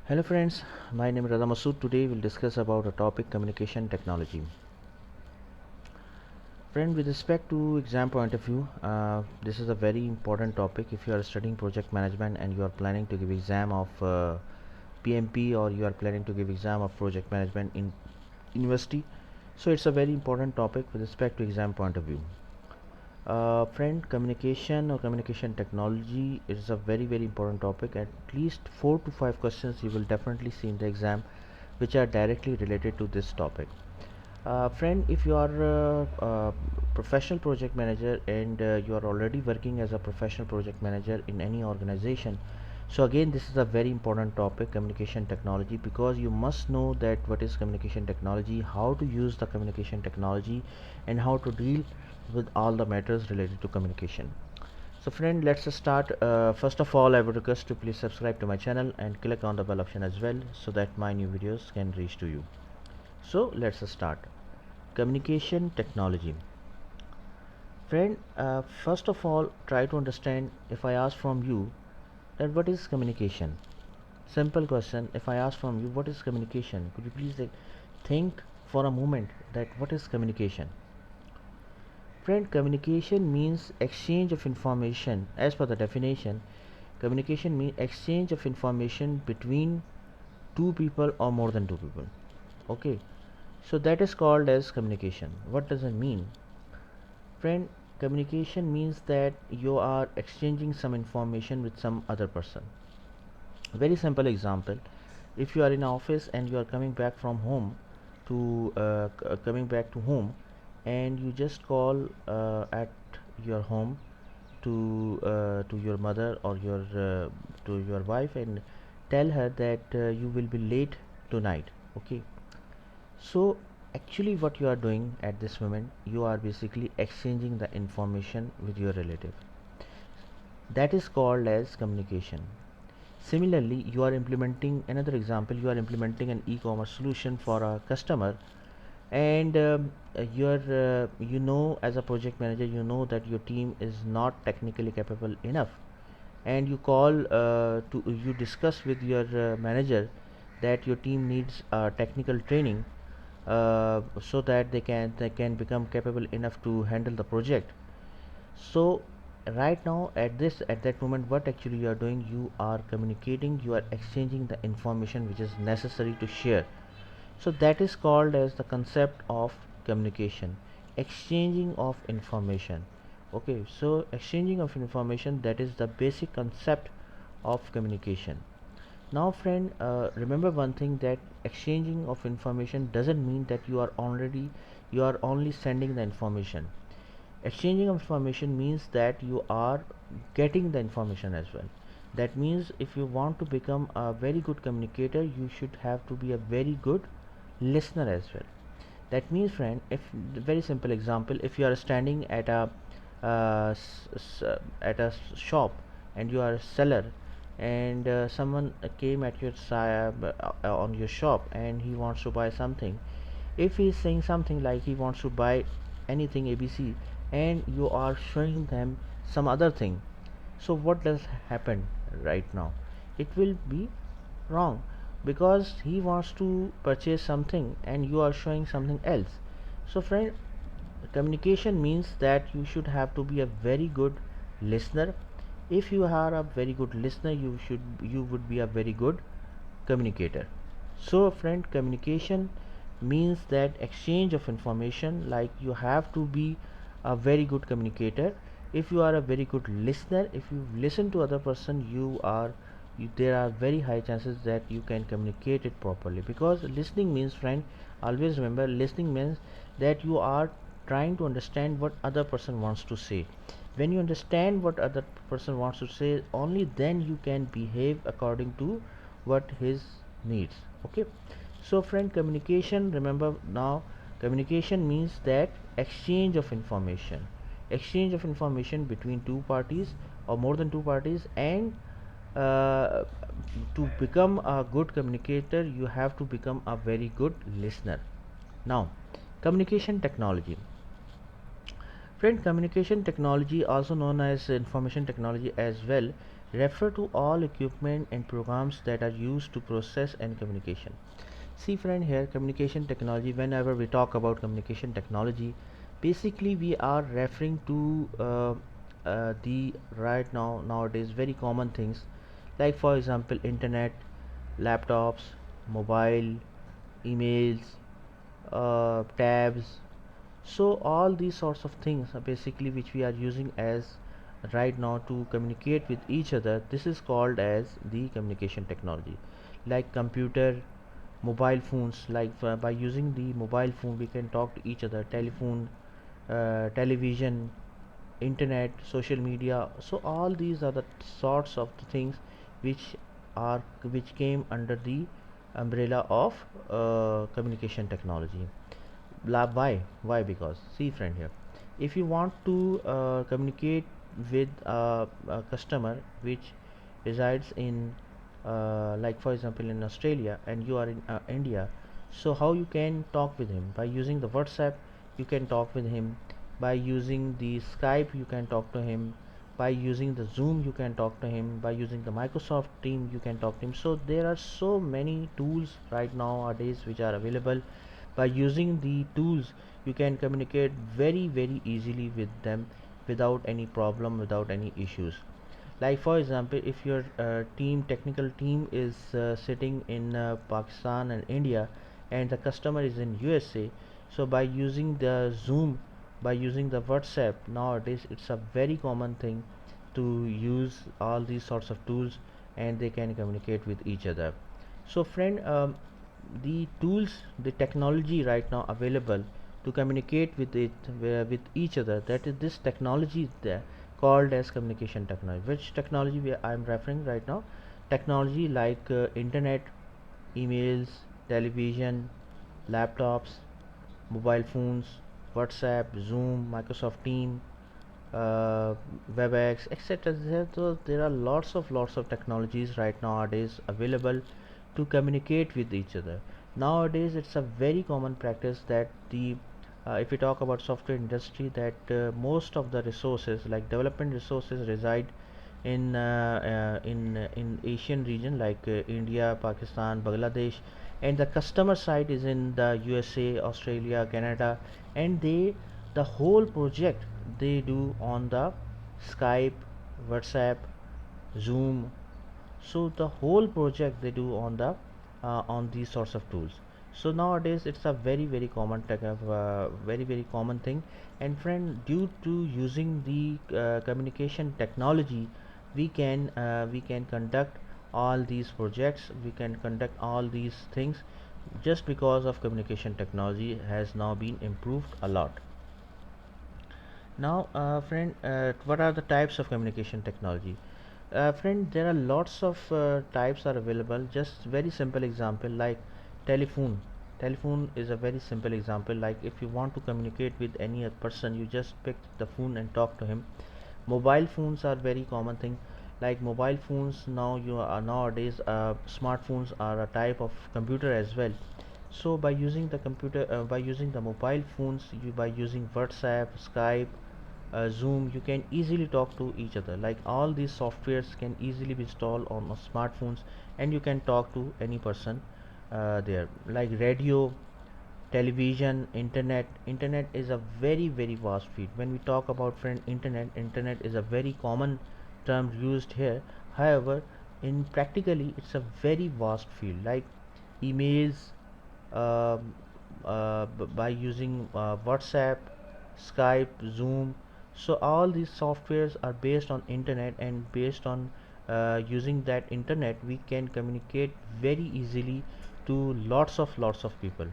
Hello friends, my name is Radha Masood. Today we'll discuss about a topic communication technology. Friend, with respect to exam point of view, this is a very important topic. If you are studying project management and you are planning to give exam of PMP or you are planning to give exam of project management in university, so it's a very important topic with respect to exam point of view. Friend, communication or communication technology is a very important topic. At least 4 to 5 questions you will definitely see in the exam which are directly related to this topic. Friend, if you are a professional project manager and you are already working as a professional project manager in any organization, so again this is a very important topic, communication technology, because you must know that what is communication technology, how to use the communication technology, and how to deal with all the matters related to communication. So friend, let's start. First of all, I would request to please subscribe to my channel and click on the bell option as well so that my new videos can reach to you. So let's start. Communication technology. Friend, first of all, try to understand. If I ask from you that what is communication, simple question. If I ask from you what is communication, could you please think for a moment that what is communication? Friend, communication means exchange of information. As per the definition, communication means exchange of information between two people or more than two people. Okay, so that is called as communication. What does it mean? Friend, communication means that you are exchanging some information with some other person. Very simple example. If you are in office and you are coming back from home coming back to home, and you just call at your home to your mother or to your wife and tell her that you will be late tonight. Okay, so actually what you are doing at this moment, you are basically exchanging the information with your relative. That is called as communication. Similarly, you are implementing another example, you are implementing an e-commerce solution for a customer, and you know, as a project manager, you know that your team is not technically capable enough, and you call to you discuss with your manager that your team needs technical training so that they can become capable enough to handle the project. So right now at that moment, what actually you are doing, you are communicating, you are exchanging the information which is necessary to share. So that is called as the concept of communication, exchanging of information. Okay, so exchanging of information, that is the basic concept of communication. Now friend, remember one thing, that exchanging of information doesn't mean that you are only sending the information. Exchanging of information means that you are getting the information as well. That means if you want to become a very good communicator, you should have to be a very good listener as well. That means friend, if very simple example, if you are standing at a shop and you are a seller, and someone came at your side on your shop and he wants to buy something. If he is saying something like he wants to buy anything ABC, and you are showing them some other thing, so what does happen right now? It will be wrong, because he wants to purchase something and you are showing something else. So friend, communication means that you should have to be a very good listener. If you are a very good listener, you would be a very good communicator. So friend, communication means that exchange of information, like you have to be a very good communicator. If you are a very good listener, if you listen to other person, there are very high chances that you can communicate it properly. Because listening means, friend, always remember, listening means that you are trying to understand what other person wants to say. When you understand what other person wants to say, only then you can behave according to what his needs. Okay, so friend, communication, remember now, communication means that exchange of information between two parties or more than two parties. And uh, to become a good communicator, you have to become a very good listener. Now, communication technology. Friend, communication technology, also known as information technology as well, refer to all equipment and programs that are used to process and communication. See friend, here communication technology, whenever we talk about communication technology, basically we are referring to the right now nowadays very common things, like for example internet, laptops, mobile, emails, tabs. So all these sorts of things are basically which we are using as right now to communicate with each other. This is called as the communication technology. Like computer, mobile phones, like by using the mobile phone we can talk to each other, telephone, television, internet, social media. So all these are the sorts of the things which which came under the umbrella of communication technology. Why? Because see friend, here if you want to communicate with a customer which resides in like for example in Australia and you are in India, so how you can talk with him? By using the WhatsApp you can talk with him, by using the Skype you can talk to him, by using the Zoom you can talk to him, by using the Microsoft Team you can talk to him. So there are so many tools right nowadays which are available. By using the tools you can communicate very easily with them without any problem, without any issues. Like for example, if your technical team is sitting in Pakistan and India and the customer is in USA, so by using the Zoom, by using the WhatsApp, nowadays it's a very common thing to use all these sorts of tools and they can communicate with each other. So friend, the tools, the technology right now available to communicate with each other, that is this technology there called as communication technology. Which technology I'm referring right now? Technology like internet, emails, television, laptops, mobile phones, WhatsApp, Zoom, Microsoft Team, uh, WebEx, etc. So there are lots of technologies right nowadays available to communicate with each other. Nowadays, it's a very common practice that the if we talk about software industry, that most of the resources like development resources reside in Asian region like India, Pakistan, Bangladesh, and the customer side is in the USA, Australia, Canada, and the whole project they do on the Skype, WhatsApp, Zoom. So the whole project they do on these sorts of tools. So nowadays it's a very common very common thing. And friend, due to using the communication technology, we can conduct all these projects, we can conduct all these things just because of communication technology has now been improved a lot. Now friend, what are the types of communication technology? Friend, there are lots of types are available. Just very simple example like telephone. Telephone is a very simple example. Like if you want to communicate with any other person, you just pick the phone and talk to him. Mobile phones are very common thing. Like mobile phones now, you are nowadays smartphones are a type of computer as well. So by using the computer, by using the mobile phones, you by using WhatsApp, Skype, Zoom, you can easily talk to each other. Like all these softwares can easily be installed on smartphones, and you can talk to any person there. Like radio, television, internet. Internet is a very vast field. When we talk about friend internet is a very common term used here. However, in practically, it's a very vast field. Like emails, um, by using WhatsApp, Skype, Zoom. So all these softwares are based on internet, and based on using that internet, we can communicate very easily to lots of people.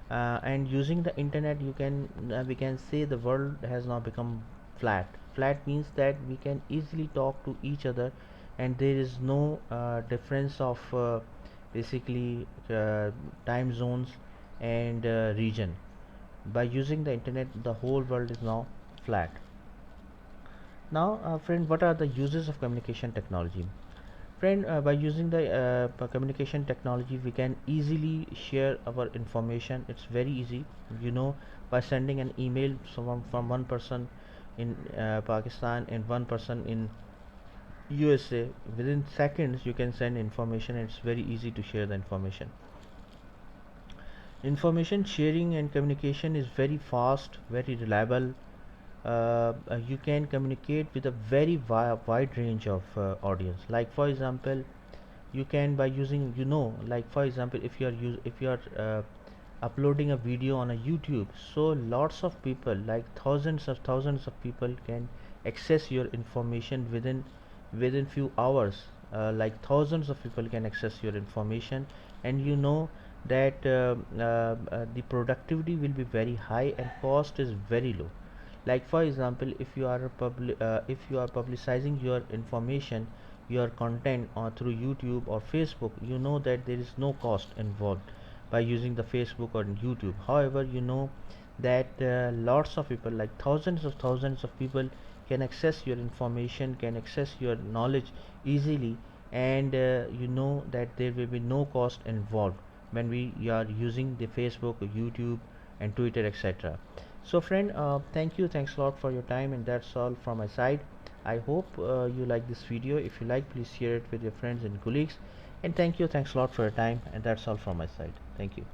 And using the internet, you can we can say the world has now become flat. Flat means that we can easily talk to each other, and there is no difference of basically time zones and region. By using the internet, the whole world is now flat. Now friend, what are the uses of communication technology? Friend, by using the communication technology, we can easily share our information. It's very easy, you know, by sending an email from one person in Pakistan and one person in USA, within seconds you can send information, and it's very easy to share the information. Information sharing and communication is very fast, very reliable. You can communicate with a very wide range of audience. Like for example, you can, by using, like for example, if you are uploading a video on a YouTube, so lots of people, like thousands of people can access your information within few hours. Like thousands of people can access your information, and that the productivity will be very high and cost is very low. Like for example, if you are publicizing your information, your content through YouTube or Facebook, you know that there is no cost involved by using the Facebook or YouTube. However, you know that lots of people, like thousands of people, can access your information, can access your knowledge easily, and you know that there will be no cost involved when we are using the Facebook or YouTube and Twitter, etc. So friend, thanks a lot for your time, and that's all from my side. I hope you like this video. If you like, please share it with your friends and colleagues, and thanks a lot for your time, and that's all from my side. Thank you.